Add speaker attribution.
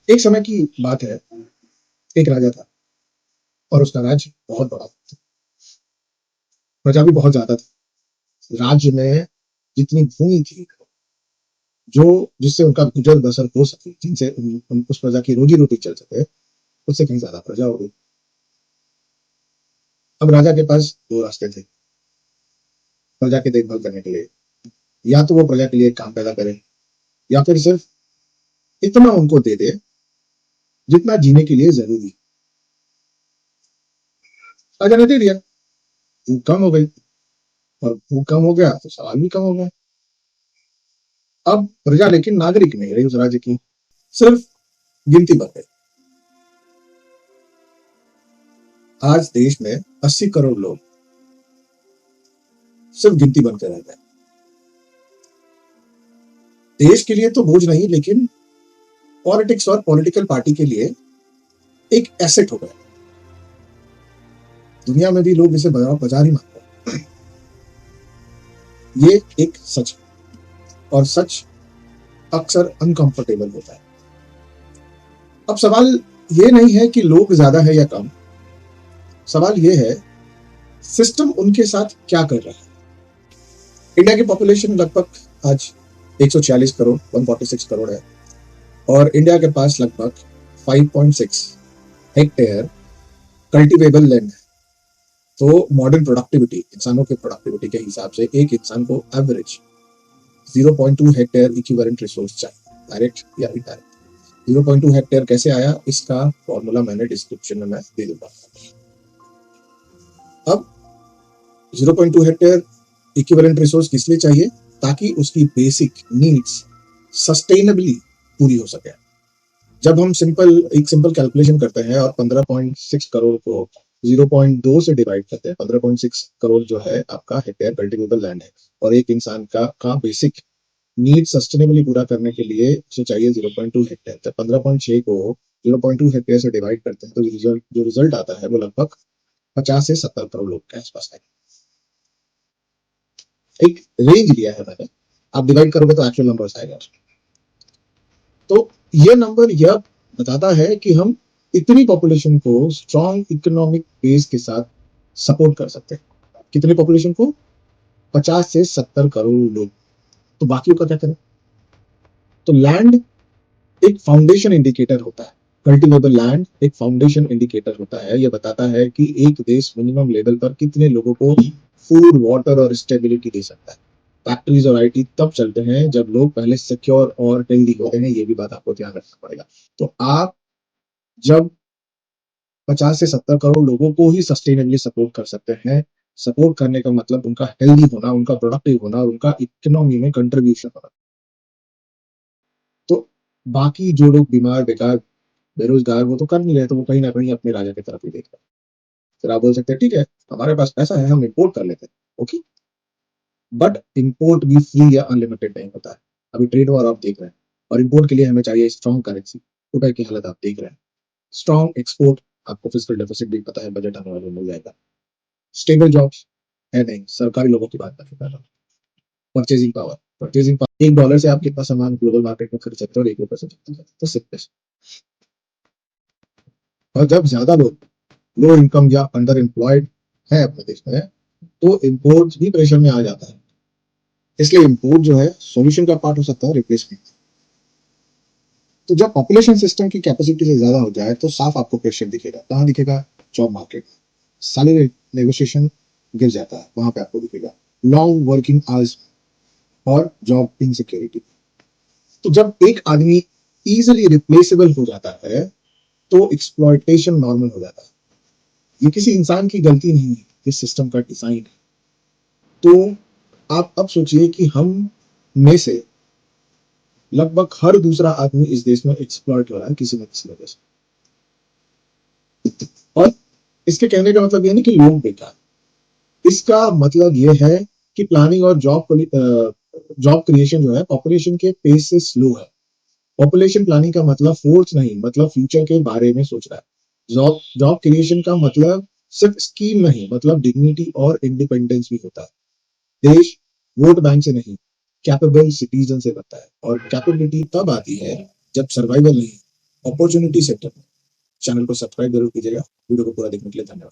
Speaker 1: एक समय की बात है, एक राजा था और उसका राज्य बहुत बड़ा था। प्रजा भी बहुत ज्यादा थी। राज्य में जितनी भूमि थी, जो जिससे उनका गुजर बसर हो सके, जिनसे उस प्रजा की रोजी रोटी चल सके, उससे कहीं ज्यादा प्रजा हो गई। अब राजा के पास दो रास्ते थे प्रजा की देखभाल करने के लिए। या तो वो प्रजा के लिए काम पैदा करे, या फिर सिर्फ इतना उनको दे दे जितना जीने के लिए जरूरी। राजा ने दे दिया, भूख कम हो गई, और भूख कम हो गया तो सवाल भी कम हो गया। अब प्रजा लेकिन नागरिक नहीं रही उस राज्य की, सिर्फ गिनती बन गई। आज देश में 80 करोड़ लोग सिर्फ गिनती बनकर रह गए। देश के लिए तो बोझ नहीं, लेकिन पॉलिटिक्स और पॉलिटिकल पार्टी के लिए एक एसेट हो गया। दुनिया में भी लोग इसे बाजार ही मानते हैं। ये एक सच है, और सच अक्सर अनकंफर्टेबल होता है। अब सवाल ये नहीं है कि लोग ज्यादा है या कम, सवाल ये है सिस्टम उनके साथ क्या कर रहा है। इंडिया की पॉपुलेशन लगभग आज 146 करोड़ 146 करोड़ है, और इंडिया के पास लगभग 5.6 हेक्टेयर कल्टीवेबल लैंड है। तो मॉडर्न प्रोडक्टिविटी, इंसानों के प्रोडक्टिविटी के हिसाब से एक इंसान को एवरेज 0.2 हेक्टेयर इक्विवेलेंट रिसोर्स चाहिए, डायरेक्ट या इनडायरेक्ट। 0.2 हेक्टेयर कैसे आया, इसका फॉर्मूला मैंने डिस्क्रिप्शन में मैं दे दूंगा। अब 0.2 हेक्टेयर इक्विवेलेंट रिसोर्स किस लिए चाहिए, ताकि उसकी बेसिक नीड्स सस्टेनेबली पूरी हो सके। जब हम एक सिंपल कैलकुलेशन करते हैं और 15.6 करोड़ को 0.2 से डिवाइड करते हैं, 15.6 करोड़ जो है आपका हेक्टेयर कल्टीवेबल लैंड है, और एक इंसान का बेसिक नीड सस्टेनेबली पूरा करने के लिए उसे चाहिए 0.2 हेक्टेयर। जब 15.6 को 0.2 हेक्टेयर से डिवाइड करते हैं तो जो रिजल्ट आता है वो लगभग 50 से 70 करोड़ लोग के आसपास है। एक रेंज लिया है मैंने, आप डिवाइड करोगे तो एक्चुअल नंबर्स आएगा। तो ये नंबर यह बताता है कि हम इतनी पॉपुलेशन को स्ट्रॉन्ग इकोनॉमिक बेस के साथ सपोर्ट कर सकते हैं। कितनी पॉपुलेशन को? 50 से 70 करोड़ लोग। तो बाकियों का क्या करें? तो लैंड एक फाउंडेशन इंडिकेटर होता है। कल्टीवेबल लैंड एक फाउंडेशन इंडिकेटर होता है। यह बताता है कि एक देश मिनिमम लेवल पर कितने लोगों को फूड, वाटर और स्टेबिलिटी दे सकता है। फैक्ट्रीज और आईटी तब चलते हैं जब लोग पहले सिक्योर और हेल्दी होते हैं। ये भी बात आपको ध्यान रखना पड़ेगा। तो आप जब 50 से 70 करोड़ लोगों को ही सस्टेनेबली सपोर्ट कर सकते हैं, सपोर्ट करने का मतलब उनका हेल्दी होना, उनका प्रोडक्टिव होना और उनका इकोनॉमी में कंट्रीब्यूशन होना। तो बाकी जो लोग बीमार, बेकार, बेरोजगार, वो तो कर नहीं रहे, तो वो कहीं ना कहीं अपने राजा की तरफ ही देख रहे हैं। फिर आप बोल सकते हैं ठीक है, हमारे पास पैसा है, हम इम्पोर्ट कर लेते हैं। ओके, बट इम्पोर्ट भी फ्री या अनलिमिटेड नहीं होता है। अभी ट्रेड वॉर आप देख रहे हैं, और इम्पोर्ट के लिए हमें चाहिए स्ट्रॉन्ग करेंसी। रुपए की हालत आप देख रहे हैं। स्ट्रॉन्ग एक्सपोर्ट, आपको फिजिकल डेफिसिट भी पता है, बजट आने वाले मिल जाएगा। स्टेबल जॉब्स है नहीं, सरकारी लोगों की बात नहीं कर रहा हूँ। परचेजिंग पावर, $1 से आप कितना सामान ग्लोबल मार्केट में खरीद सकते हो, और ₹1 से कितना खरीद सकते हो, सिर्फ पैसे। और जब ज्यादा लोग लो इनकम या अंडर एम्प्लॉयड है अपने देश में, तो इम्पोर्ट भी प्रेशर में आ जाता है। इसलिए इम्पोर्ट जो है सॉल्यूशन का पार्ट हो सकता है, रिप्लेसमेंट। तो जब पॉपुलेशन सिस्टम की कैपेसिटी से ज्यादा हो जाए तो साफ आपको प्रेशर दिखेगा। कहाँ दिखेगा? Job market. सैलरी नेगोशिएशन गिर जाता है, वहां पे आपको दिखेगा। लॉन्ग वर्किंग आवर्स और जॉब इनसिक्योरिटी। तो जब एक आदमी इजिली रिप्लेसेबल हो जाता है तो एक्सप्लॉयटेशन नॉर्मल हो जाता है। ये किसी इंसान की गलती नहीं है, इस सिस्टम का डिजाइन है। तो आप अब सोचिए कि हम में से लगभग हर दूसरा आदमी इस देश में एक्सप्लॉइट हो रहा है किसी न किसी वजह से। और इसके कहने का मतलब ये नहीं कि लोग बेकार, इसका मतलब ये है कि प्लानिंग और जॉब क्रिएशन जो है पॉपुलेशन के पेस से स्लो है। पॉपुलेशन प्लानिंग का मतलब फोर्स नहीं, मतलब फ्यूचर के बारे में सोच रहा है। जॉब क्रिएशन का मतलब सिर्फ स्कीम नहीं, मतलब डिग्निटी और इंडिपेंडेंस भी होता है। देश वोट बैंक से नहीं, कैपेबल सिटीजन से बनता है। और कैपेबिलिटी तब आती है जब सर्वाइवल नहीं, अपॉर्चुनिटी सेक्टर में। चैनल को सब्सक्राइब जरूर कीजिएगा। वीडियो को पूरा देखने के लिए धन्यवाद।